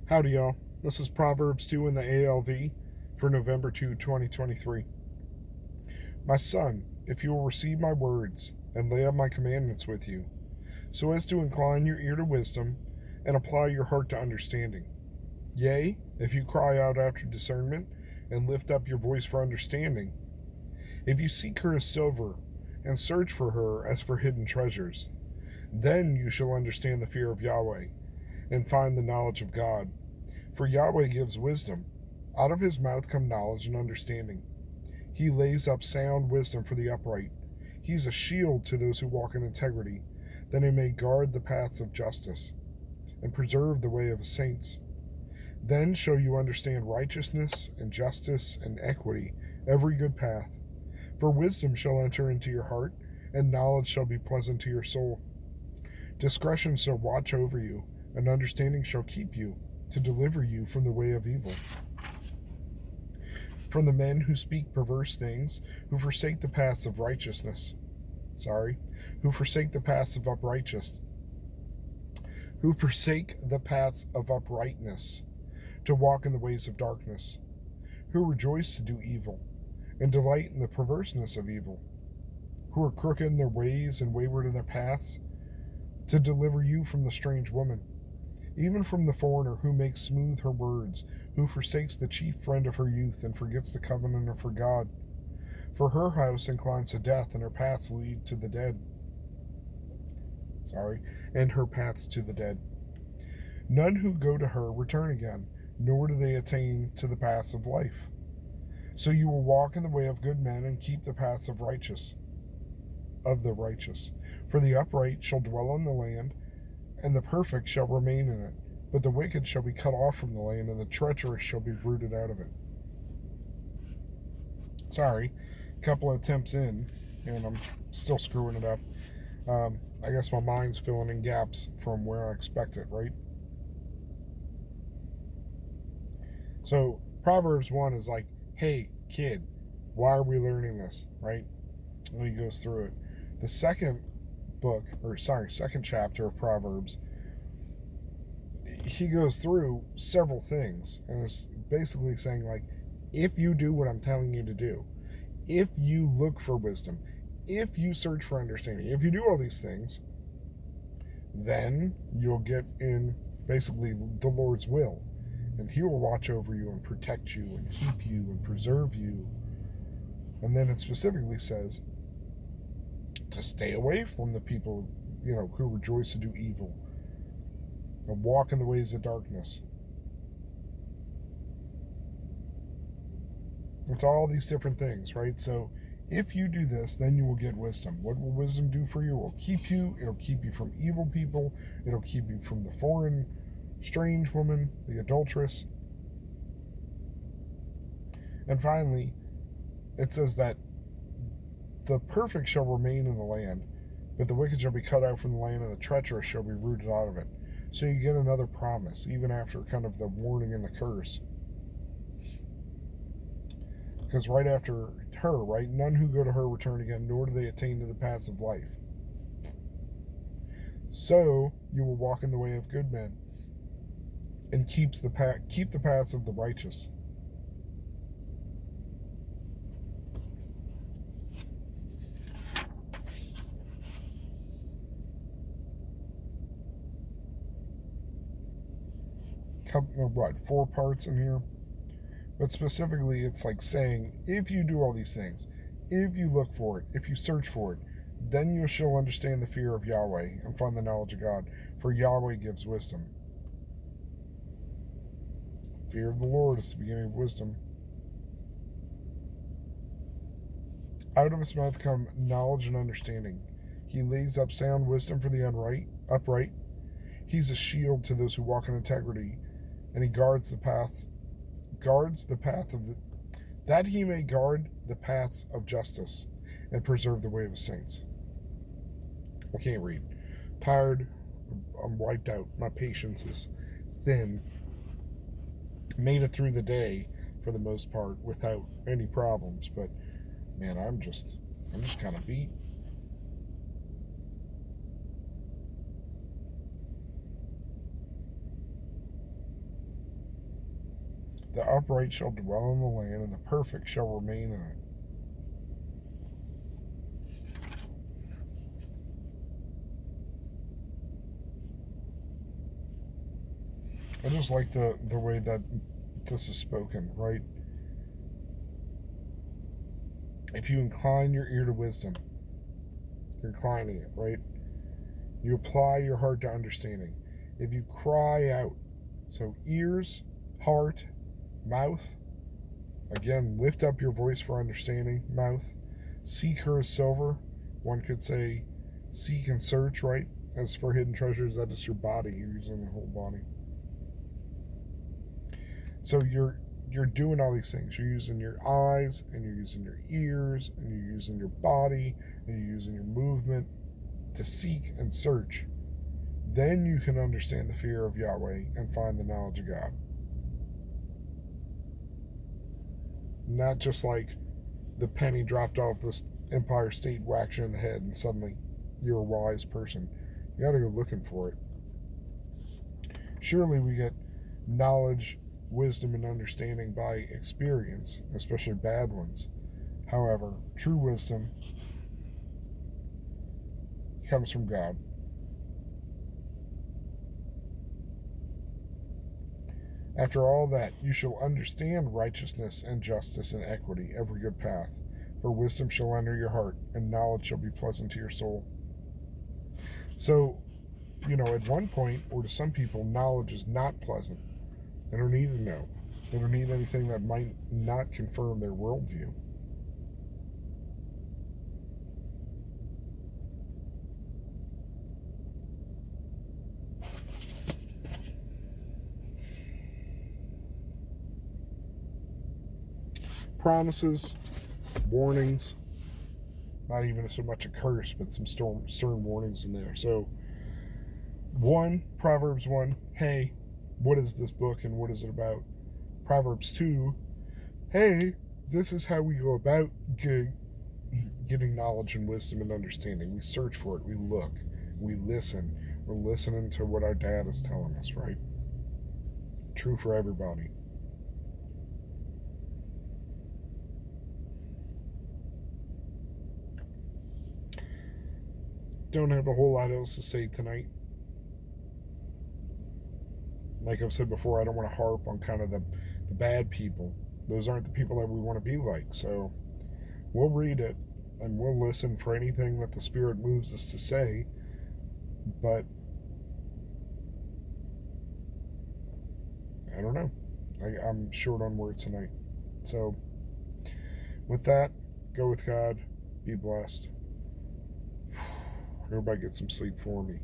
Howdy, y'all. This is Proverbs 2 in the ALV for November 2, 2023. My son, if you will receive my words and lay up my commandments with you, so as to incline your ear to wisdom and apply your heart to understanding. Yea, if you cry out after discernment and lift up your voice for understanding, if you seek her as silver and search for her as for hidden treasures, then you shall understand the fear of Yahweh and find the knowledge of God. For Yahweh gives wisdom. Out of his mouth come knowledge and understanding. He lays up sound wisdom for the upright. He's a shield to those who walk in integrity, that he may guard the paths of justice and preserve the way of his saints. Then shall you understand righteousness and justice and equity, every good path. For wisdom shall enter into your heart, and knowledge shall be pleasant to your soul. Discretion shall watch over you, and understanding shall keep you, to deliver you from the way of evil. From the men who speak perverse things, who forsake the paths of righteousness. Who forsake the paths of uprightness. Who forsake the paths of uprightness, to walk in the ways of darkness. Who rejoice to do evil, and delight in the perverseness of evil. Who are crooked in their ways and wayward in their paths, to deliver you from the strange woman, even from the foreigner who makes smooth her words, who forsakes the chief friend of her youth and forgets the covenant of her God. For her house inclines to death, and her paths lead to the dead. And her paths to the dead. None who go to her return again, nor do they attain to the paths of life. So you will walk in the way of good men and keep the paths of the righteous. For the upright shall dwell in the land, and the perfect shall remain in it. But the wicked shall be cut off from the land, and the treacherous shall be rooted out of it. Sorry, a couple of attempts in, and I'm still screwing it up. I guess my mind's filling in gaps from where I expect it, right? So Proverbs 1 is like, hey, kid, why are we learning this, right? And he goes through it. The second chapter of Proverbs, he goes through several things, and it's basically saying, like, if you do what I'm telling you to do, if you look for wisdom, if you search for understanding, if you do all these things, then you'll get in basically the Lord's will, and he will watch over you and protect you and keep you and preserve you. And then it specifically says to stay away from the people, who rejoice to do evil and walk in the ways of darkness. It's all these different things, right? So if you do this, then you will get wisdom. What will wisdom do for you? It will keep you. It'll keep you from evil people. It'll keep you from the foreign, strange woman, the adulteress. And finally, it says that the perfect shall remain in the land, but the wicked shall be cut out from the land, and the treacherous shall be rooted out of it. So you get another promise, even after kind of the warning and the curse. Because right after her, right, none who go to her return again, nor do they attain to the paths of life. So you will walk in the way of good men, and keep the paths of the righteous. Four parts in here? But specifically, it's like saying, if you do all these things, if you look for it, if you search for it, then you shall understand the fear of Yahweh and find the knowledge of God. For Yahweh gives wisdom. Fear of the Lord is the beginning of wisdom. Out of his mouth come knowledge and understanding. He lays up sound wisdom for the upright. He's a shield to those who walk in integrity, and he guards the path that he may guard the paths of justice and preserve the way of his saints. I can't read. Tired. I'm wiped out. My patience is thin. Made it through the day for the most part without any problems, but man, I'm just kind of beat. The upright shall dwell in the land, and the perfect shall remain in it. I just like the way that this is spoken, right? If you incline your ear to wisdom, you're inclining it, right? You apply your heart to understanding. If you cry out, so ears, heart, mouth, again, lift up your voice for understanding, mouth. Seek her as silver. One could say seek and search, right? As for hidden treasures, that is your body. You're using the whole body. So you're doing all these things. You're using your eyes, and you're using your ears, and you're using your body, and you're using your movement to seek and search. Then you can understand the fear of Yahweh and find the knowledge of God. Not just like the penny dropped off this Empire State, whacks you in the head, and suddenly you're a wise person. You gotta go looking for it. Surely we get knowledge, wisdom, and understanding by experience, especially bad ones. However, true wisdom comes from God. After all that, you shall understand righteousness and justice and equity, every good path. For wisdom shall enter your heart, and knowledge shall be pleasant to your soul. So, at one point, or to some people, knowledge is not pleasant. They don't need to know. They don't need anything that might not confirm their worldview. Promises, warnings, not even so much a curse, but some stern warnings in there. So, Proverbs 1, hey, what is this book and what is it about? Proverbs 2, hey, this is how we go about getting knowledge and wisdom and understanding. We search for it, we look, we listen. We're listening to what our dad is telling us, right? True for everybody. Don't have a whole lot else to say tonight. Like I've said before, I don't want to harp on kind of the bad people. Those aren't the people that we want to be like. So we'll read it and we'll listen for anything that the Spirit moves us to say. But I don't know. I'm short on words tonight. So with that, go with God. Be blessed. Everybody get some sleep for me.